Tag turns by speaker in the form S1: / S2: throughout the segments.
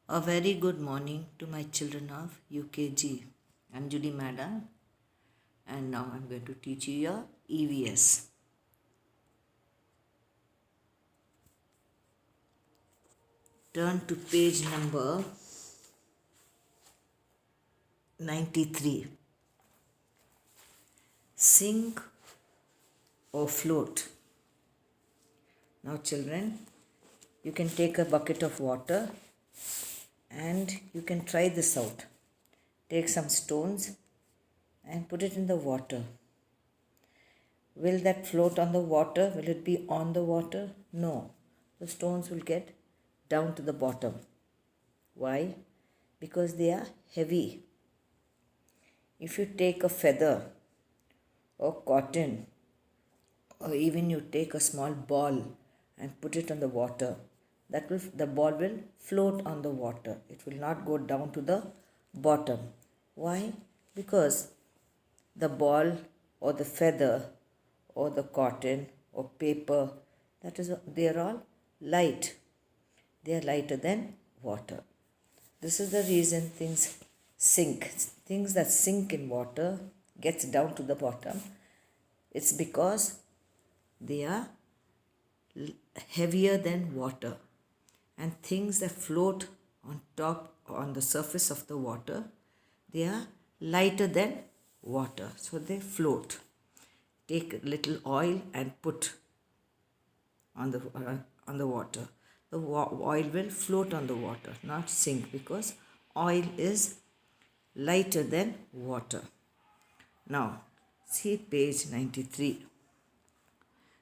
S1: A very good morning to my children of UKG. I'm Judy Madam and now I'm going to teach you your EVS. Turn to page number 93. Sink or float. Now children, you can take a bucket of water and you can try this out. Take some stones and put it in the water. Will that float on the water? Will it be on the water? No. The stones will get down to the bottom. Why? Because they are heavy. If you take a feather or cotton or even you take a small ball and put it on the water, the ball will float on the water. It will not go down to the bottom. Why? Because the ball or the feather or the cotton or paper, they are all light. They are lighter than water. This is the reason things sink. Things that sink in water gets down to the bottom. It's because they are heavier than water. And things that float on top, on the surface of the water, they are lighter than water. So they float. Take a little oil and put on the water. The oil will float on the water, not sink, because oil is lighter than water. Now, see page 93.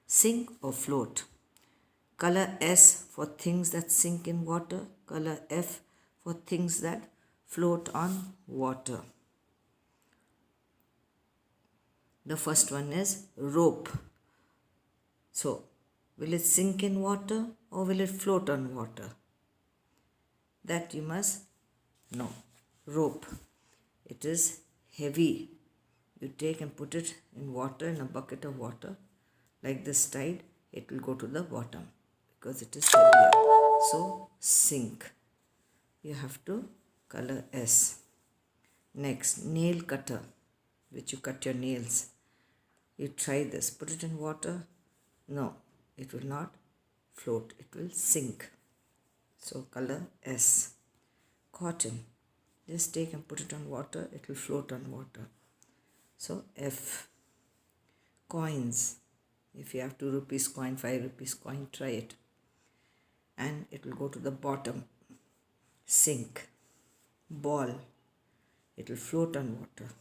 S1: Sink or float. Color S for things that sink in water. Color F for things that float on water. The first one is rope. So, will it sink in water or will it float on water? That you must know. Rope. It is heavy. You take and put it in water, in a bucket of water. Like this tide, it will go to the bottom because it is heavier. So, sink. You have to color S. Next, nail cutter, which you cut your nails. You try this. Put it in water. No, it will not float. It will sink. So, color S. Cotton. Just take and put it on water. It will float on water. So, F. Coins. If you have 2 rupees coin, 5 rupees coin, try it. And it will go to the bottom. Sink. Ball. It will float on water.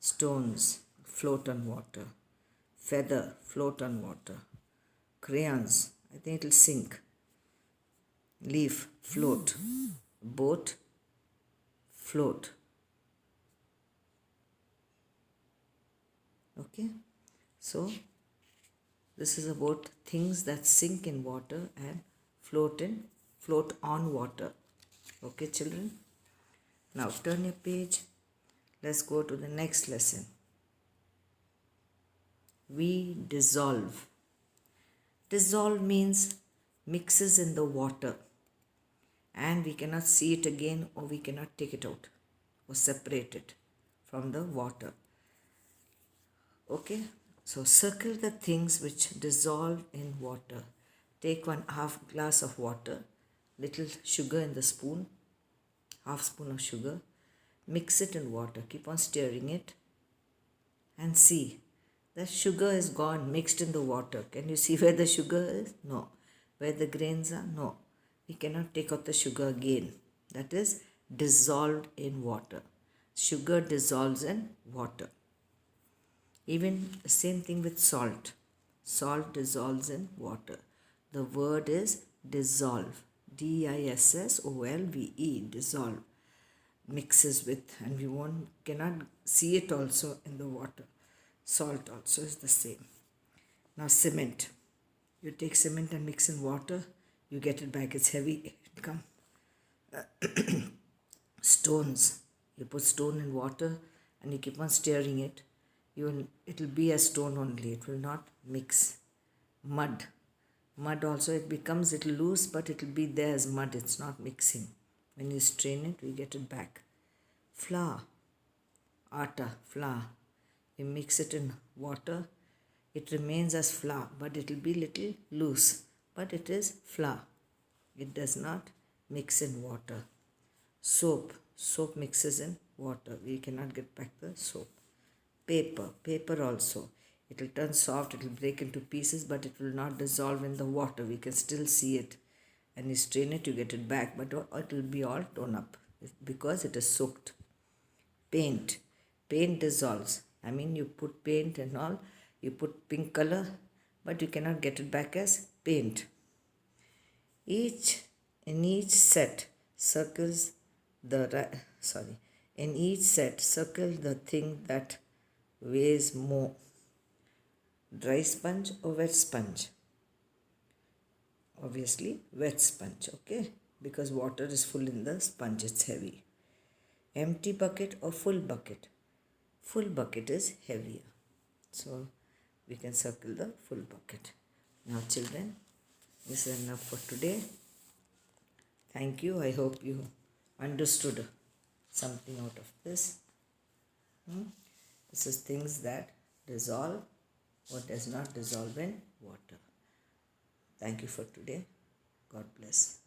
S1: Stones. Float on water. Feather. Float on water. Crayons. I think it will sink. Leaf. Float. Boat. Float. Okay. So, this is about things that sink in water and float on water. Okay, children? Now, turn your page. Let's go to the next lesson. We dissolve. Dissolve means mixes in the water and we cannot see it again or we cannot take it out or separate it from the water. Okay, so circle the things which dissolve in water. Take 1/2 glass of water, little sugar in the spoon, half spoon of sugar, mix it in water, keep on stirring it and see. The sugar is gone, mixed in the water. Can you see where the sugar is? No. Where the grains are? No. We cannot take out the sugar again. That is dissolved in water. Sugar dissolves in water. Even the same thing with salt. Salt dissolves in water. The word is dissolve. D-I-S-S-O-L-V-E. Dissolve. Mixes with, and we cannot see it also in the water. Salt also is the same. Now cement. You take cement and mix in water. You get it back. It's heavy. It come. Stones. You put stone in water and you keep on stirring it. It will be a stone only. It will not mix. Mud. Mud also, it becomes little loose, but it will be there as mud. It's not mixing. When you strain it, we get it back. Flour, atta, flour. We mix it in water. It remains as flour, but it will be little loose. But it is flour. It does not mix in water. Soap. Soap mixes in water. We cannot get back the soap. Paper. Paper also. It will turn soft, it will break into pieces, but it will not dissolve in the water. We can still see it. And you strain it, you get it back, but it will be all torn up because it is soaked. Paint. Paint dissolves. I mean, you put paint and all, you put pink color, but you cannot get it back as paint. In each set, circles in each set, circle the thing that weighs more. Dry sponge or wet sponge? Obviously, wet sponge, okay? Because water is full in the sponge, it's heavy. Empty bucket or full bucket? Full bucket is heavier. So, we can circle the full bucket. Now, children, this is enough for today. Thank you. I hope you understood something out of this. This is things that dissolve or does not dissolve in water. Thank you for today. God bless.